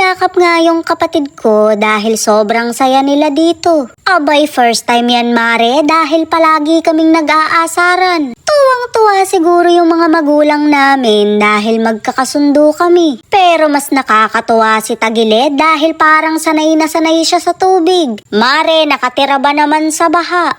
Niyakap nga yung kapatid ko dahil sobrang saya nila dito. Abay, first time yan mare dahil palagi kaming nag-aasaran. Tuwang-tuwa siguro yung mga magulang namin dahil magkakasundo kami. Pero mas nakakatuwa si Tagilid dahil parang sanay na sanay siya sa tubig. Mare, nakatira ba naman sa baha?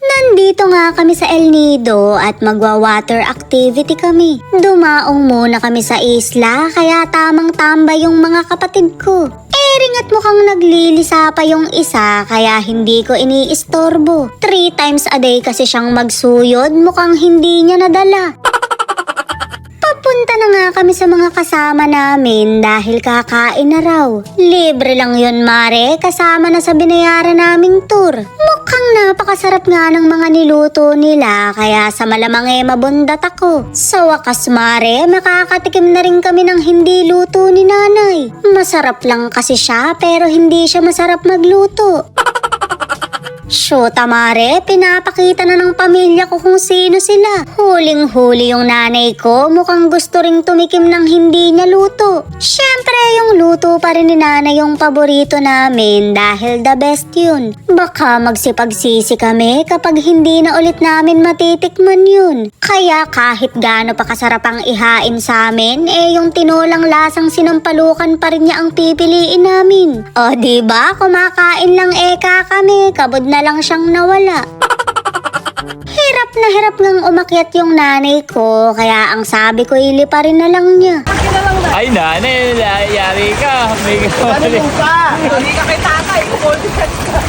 Nandito nga kami sa El Nido at magwa-water activity kami. Dumaong muna kami sa isla kaya tamang tambay yung mga kapatid ko. Ring at mukhang naglilisa pa yung isa kaya hindi ko iniistorbo. 3 times a day kasi siyang magsuyod, mukhang hindi niya nadala. Papunta na nga kami sa mga kasama namin dahil kakain na raw. Libre lang yun mare, kasama na sa binayaran naming tour. Mukhang napakasarap nga ng mga niluto nila kaya sa malamang mabundat ako. Sa wakas mare, makakatikim na rin kami ng hindi luto ni nanay. Masarap lang kasi siya pero hindi siya masarap magluto. Shoota mare, pinapakita na ng pamilya ko kung sino sila. Huling-huli yung nanay ko, mukhang gusto ring tumikim ng hindi niya luto. Syempre yung luto pa rin ni nanay yung paborito namin dahil the best yun. Baka magsipagsisi kami kapag hindi na ulit namin matitikman yun. Kaya kahit gaano pa kasarap ang ihain sa amin, yung tinulang lasang sinampalukan pa rin niya ang pipiliin namin. O diba, kumakain lang kami, kabod na lang siyang nawala. Hirap na hirap ngang umakyat yung nanay ko, kaya ang sabi ko iliparin na lang niya. Ay nanay, yari ka. May Ano mo ka? Hindi ka kay tatay, kukondikan ka.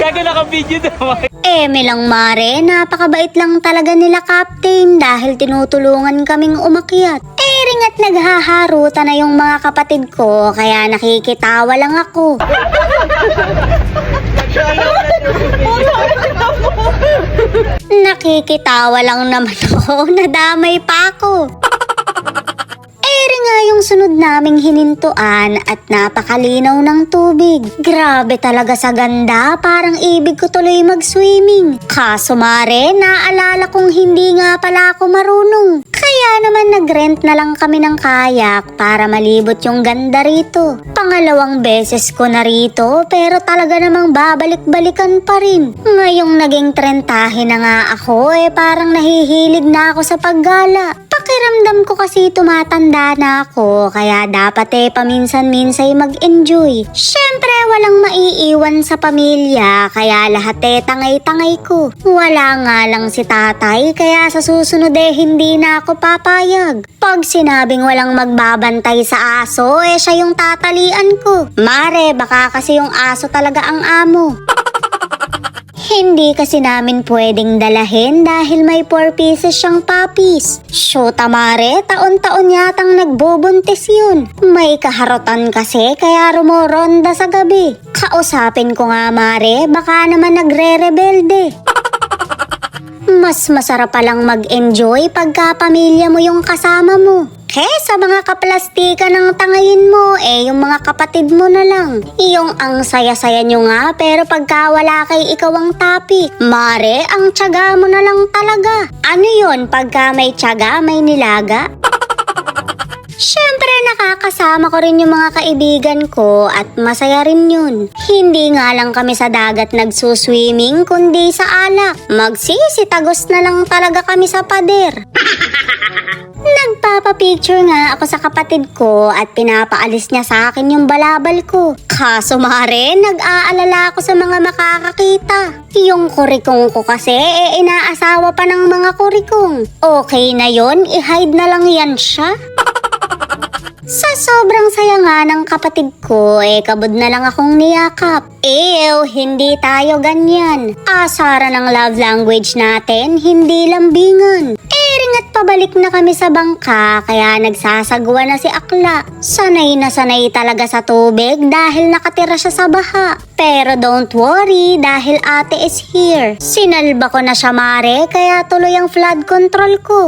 Gago naka-video daw. Eme lang mare, napakabait lang talaga nila captain dahil tinutulungan kaming umakyat. Ring at naghaharutan na yung mga kapatid ko kaya nakikitawa lang ako. Nakikitawa lang naman ako, nadamay pa ako. Nga yung sunod naming hinintuan at napakalinaw ng tubig. Grabe talaga sa ganda, parang ibig ko tuloy mag-swimming. Kaso mare, naalala kong hindi nga pala ako marunong. Kaya naman nag-rent na lang kami ng kayak para malibot yung ganda rito. Pangalawang beses ko na rito pero talaga namang babalik-balikan pa rin. Ngayong naging trentahe na nga ako parang nahihilig na ako sa paggala. Pakiramdam ko kasi tumatanda na ako kaya dapat paminsan-minsay mag-enjoy. Syempre walang maiiwan sa pamilya kaya lahat tangay-tangay ko. Wala nga lang si tatay kaya sa susunod hindi na ako papayag. Pag sinabing walang magbabantay sa aso siya yung tatalian ko. Mare, baka kasi yung aso talaga ang amo. Hindi kasi namin pwedeng dalahin dahil may 4 pieces siyang puppies. Shoota mare, taon-taon yatang nagbubuntis yun. May kaharotan kasi kaya rumoronda sa gabi. Kausapin ko nga mare, baka naman nagre-rebelde. Mas masarap palang mag-enjoy pagka pamilya mo yung kasama mo. Sa mga kaplastikan ng tangayin mo, yung mga kapatid mo na lang. Yung ang saya-saya nyo nga, pero pagka wala kay ikaw ang topic. Mare, ang tiyaga mo na lang talaga. Ano yun, pagka may tiyaga, may nilaga? Syempre nakakasama ko rin yung mga kaibigan ko at masaya rin yun. Hindi nga lang kami sa dagat nagsuswimming kundi sa alak. Magsisitagos na lang talaga kami sa pader. Nagpapapicture nga ako sa kapatid ko at pinapaalis niya sa akin yung balabal ko. Kaso mare, nag-aalala ako sa mga makakakita. Yung kurikong ko kasi inaasawa pa ng mga kurikong. Okay na yon, i-hide na lang yan siya. Sa sobrang saya nga ng kapatid ko, kabod na lang akong niyakap. Hindi tayo ganyan. Asara ng love language natin, hindi lambingan. Ring at pabalik na kami sa bangka, kaya nagsasagwa na si Akla. Sanay na sanay talaga sa tubig dahil nakatira siya sa baha. Pero don't worry dahil ate is here. Sinalba ko na siya mare, kaya tuloy ang flood control ko.